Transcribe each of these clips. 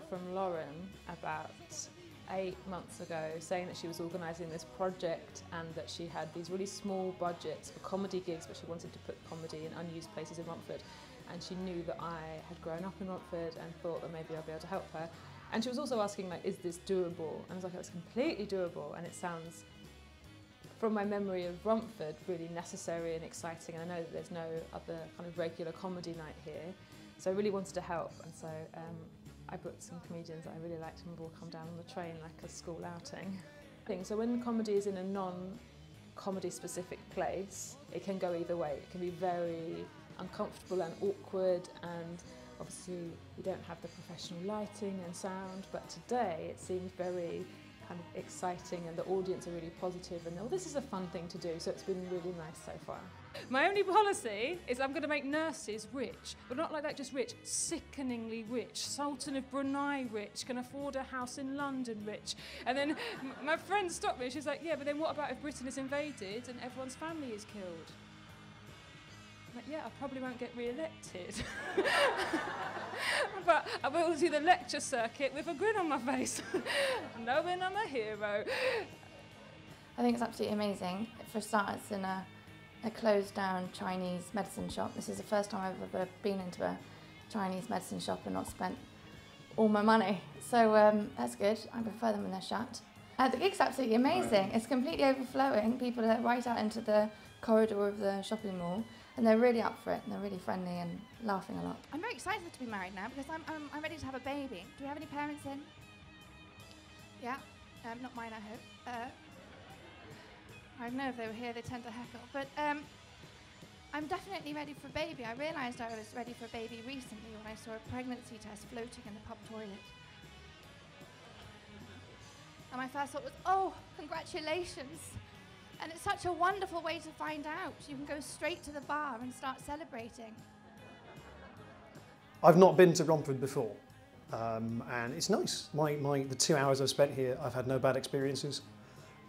from Lauren about 8 months ago saying that she was organising this project and that she had these really small budgets for comedy gigs, but she wanted to put comedy in unused places in Romford. And she knew that I had grown up in Romford and thought that maybe I'd be able to help her. And she was also asking, like, is this doable? And I was like, it's completely doable, and it sounds, from my memory of Romford, really necessary and exciting. And I know that there's no other kind of regular comedy night here, so I really wanted to help. And so I booked some comedians that I really liked, and we'll all come down on the train like a school outing. So when comedy is in a non-comedy specific place, it can go either way. It can be very uncomfortable and awkward, and obviously you don't have the professional lighting and sound, but today it seems very kind of exciting and the audience are really positive and, oh, this is a fun thing to do, so it's been really nice so far. My only policy is I'm going to make nurses rich, but not like that just rich, sickeningly rich, Sultan of Brunei rich, can afford a house in London rich. And then my friend stopped me, she's like, yeah, but then what about if Britain is invaded and everyone's family is killed? I'm like, yeah, I probably won't get re-elected. But I will do the lecture circuit with a grin on my face, knowing I'm a hero. I think it's absolutely amazing. For a start, it's in a closed down Chinese medicine shop. This is the first time I've ever been into a Chinese medicine shop and not spent all my money. So that's good. I prefer them when they're shut. The gig's absolutely amazing. It's completely overflowing. People are right out into the corridor of the shopping mall, and they're really up for it, and they're really friendly and laughing a lot. I'm very excited to be married now because I'm ready to have a baby. Do we have any parents in? Yeah, not mine, I hope. I know if they were here, they tend to heckle, but I'm definitely ready for a baby. I realised I was ready for a baby recently when I saw a pregnancy test floating in the pub toilet. And my first thought was, oh, congratulations. And it's such a wonderful way to find out. You can go straight to the bar and start celebrating. I've not been to Romford before, and it's nice. The 2 hours I've spent here, I've had no bad experiences.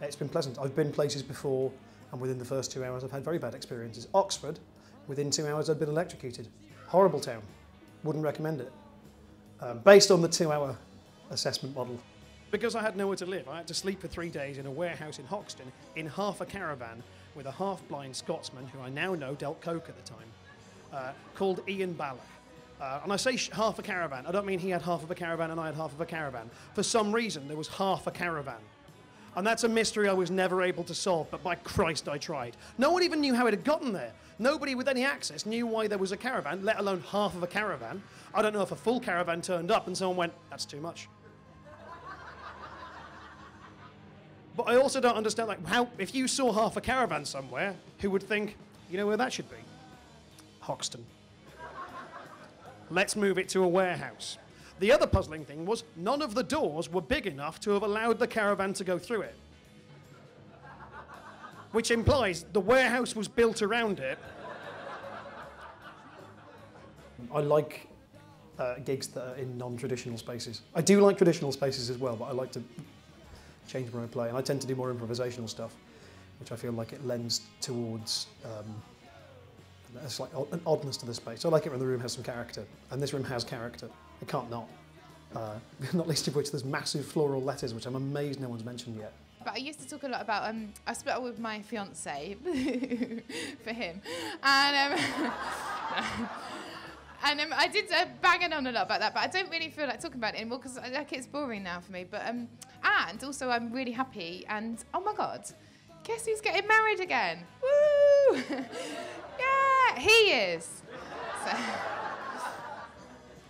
It's been pleasant. I've been places before, and within the first 2 hours I've had very bad experiences. Oxford, within 2 hours I'd been electrocuted. Horrible town. Wouldn't recommend it. Based on the 2-hour assessment model. Because I had nowhere to live, I had to sleep for 3 days in a warehouse in Hoxton in half a caravan with a half-blind Scotsman who I now know dealt coke at the time, called Ian Ballard. And I say half a caravan, I don't mean he had half of a caravan and I had half of a caravan. For some reason, there was half a caravan. And that's a mystery I was never able to solve, but by Christ, I tried. No one even knew how it had gotten there. Nobody with any access knew why there was a caravan, let alone half of a caravan. I don't know if a full caravan turned up and someone went, that's too much. But I also don't understand, like, how, if you saw half a caravan somewhere, who would think, you know where that should be? Hoxton. Let's move it to a warehouse. The other puzzling thing was none of the doors were big enough to have allowed the caravan to go through it. Which implies the warehouse was built around it. I like gigs that are in non-traditional spaces. I do like traditional spaces as well, but I like to change where I play, and I tend to do more improvisational stuff, which I feel like it lends towards it's like an oddness to the space. I like it when the room has some character, and this room has character. It can't not. Not least of which there's massive floral letters, which I'm amazed no one's mentioned yet. But I used to talk a lot about, I split up with my fiancé, for him, and I did bang on a lot about that, but I don't really feel like talking about it anymore because like it's boring now for me. But and also I'm really happy, and oh my God, guess who's getting married again? Woo! Yeah, he is. So,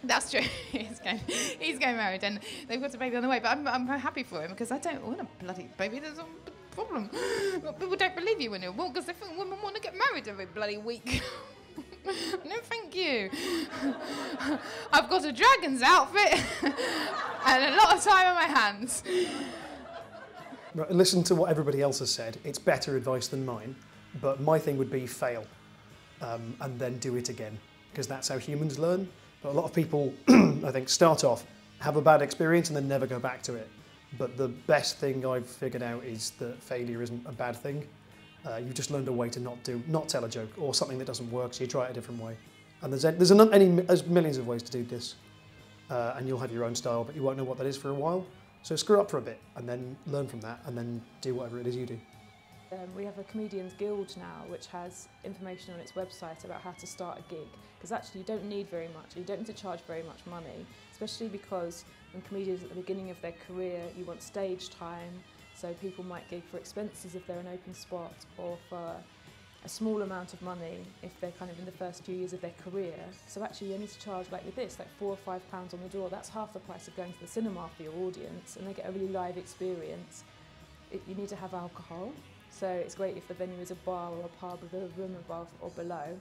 that's true. He's getting married, and they've got a baby on the way. But I'm happy for him because I don't want a bloody baby. There's a problem. People don't believe you when you're born because they think women want to get married every bloody week. No, thank you. I've got a dragon's outfit and a lot of time on my hands. Right, listen to what everybody else has said. It's better advice than mine, but my thing would be fail and then do it again, because that's how humans learn. But a lot of people, I think, start off, have a bad experience and then never go back to it. But the best thing I've figured out is that failure isn't a bad thing. You've just learned a way to not tell a joke or something that doesn't work, so you try it a different way. And there's millions of ways to do this. and you'll have your own style, but you won't know what that is for a while. So screw up for a bit and then learn from that and then do whatever it is you do. We have a Comedians Guild now, which has information on its website about how to start a gig, because actually you don't need very much, you don't need to charge very much money, especially because when comedians at the beginning of their career, you want stage time, so people might gig for expenses if they're an open spot, or for a small amount of money if they're kind of in the first few years of their career. So actually you need to charge, like with this, like £4 or £5 on the door. That's half the price of going to the cinema for your audience, and they get a really live experience. You need to have alcohol, so it's great if the venue is a bar or a pub with a room above or below.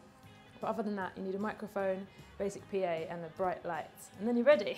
But other than that, you need a microphone, basic PA and a bright light, and then you're ready.